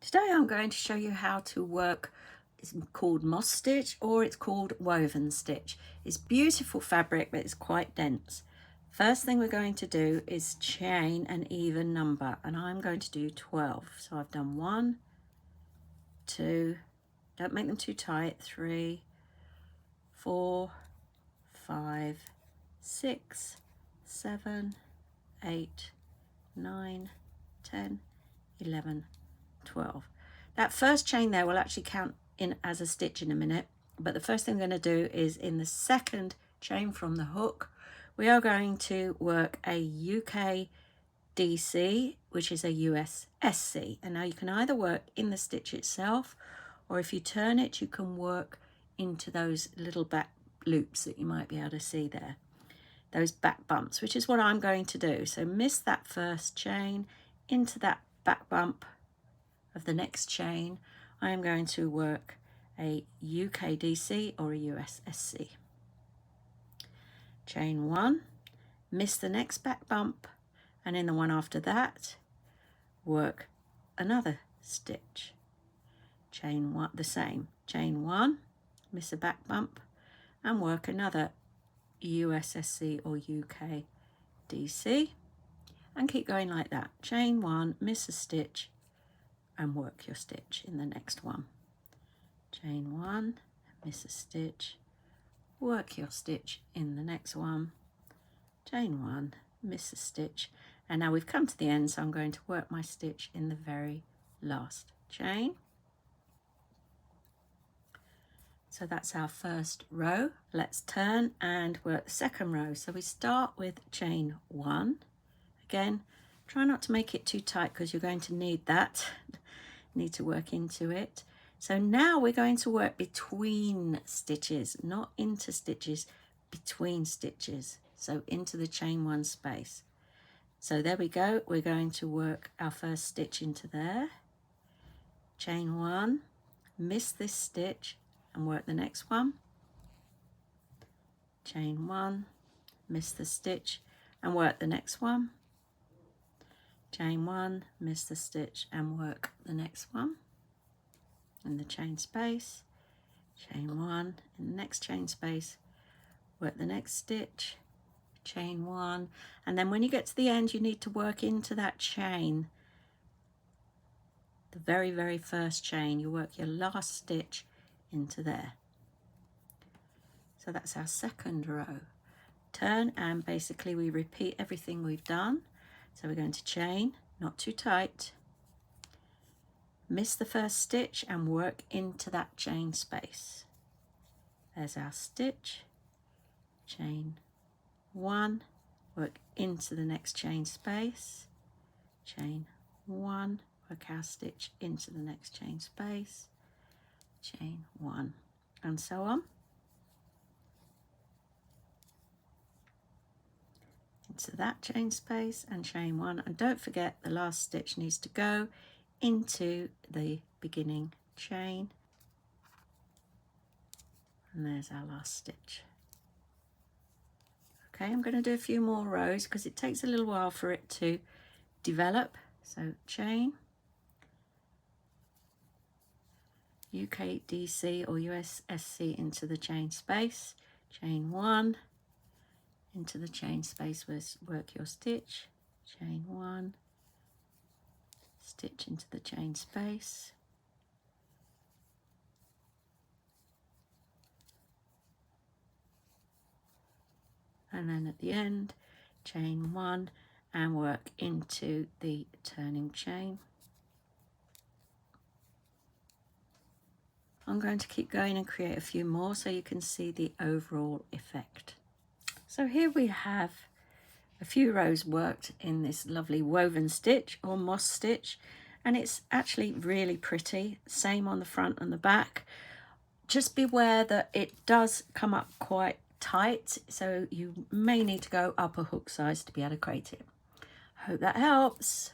Today I'm going to show you how to work, it's called moss stitch or it's called woven stitch. It's beautiful fabric but it's quite dense. First thing we're going to do is chain an even number, and I'm going to do 12. So I've done 1, 2, don't make them too tight, 3, 4, 5, 6, 7, 8, 9, 10, 11, 12. That first chain there will actually count in as a stitch in a minute, but the first thing I'm going to do is in the second chain from the hook we are going to work a UK DC, which is a US SC, and now you can either work in the stitch itself, or if you turn it you can work into those little back loops that you might be able to see there, those back bumps, which is what I'm going to do. So miss that first chain, into that back bump of the next chain I am going to work a UK DC or a US SC. Chain 1, miss the next back bump, and in the one after that work another stitch. Chain 1, the same, chain 1, miss a back bump and work another US SC or UK DC, and keep going like that. Chain 1, miss a stitch and work your stitch in the next one. Chain 1, miss a stitch, work your stitch in the next one. Chain 1, miss a stitch, and now we've come to the end, so I'm going to work my stitch in the very last chain. So that's our first row. Let's turn and work the second row. So we start with chain 1. Again, try not to make it too tight because you're going to need that. Need to work into it. So now we're going to work between stitches, not into stitches, between stitches. So into the chain 1 space. So there we go. We're going to work our first stitch into there. Chain 1, miss this stitch and work the next one. Chain 1, miss the stitch and work the next one. Chain 1, miss the stitch and work the next one in the chain space. Chain 1 in the next chain space, work the next stitch, chain 1, and then when you get to the end you need to work into that chain, the very first chain. You work your last stitch into there. So that's our second row. Turn and basically we repeat everything we've done. So we're going to chain, not too tight, miss the first stitch and work into that chain space. There's our stitch, chain 1, work into the next chain space, chain 1, work our stitch into the next chain space, chain 1, and so on. Into that chain space and chain 1, and don't forget the last stitch needs to go into the beginning chain, and there's our last stitch. Okay, I'm going to do a few more rows because it takes a little while for it to develop. So chain, UK DC or US SC into the chain space, chain 1, into the chain space, work your stitch, chain 1, stitch into the chain space, and then at the end chain 1 and work into the turning chain. I'm going to keep going and create a few more so you can see the overall effect. So here we have a few rows worked in this lovely woven stitch or moss stitch, and it's actually really pretty. Same on the front and the back. Just beware that it does come up quite tight, so you may need to go up a hook size to be able to create it. Hope that helps.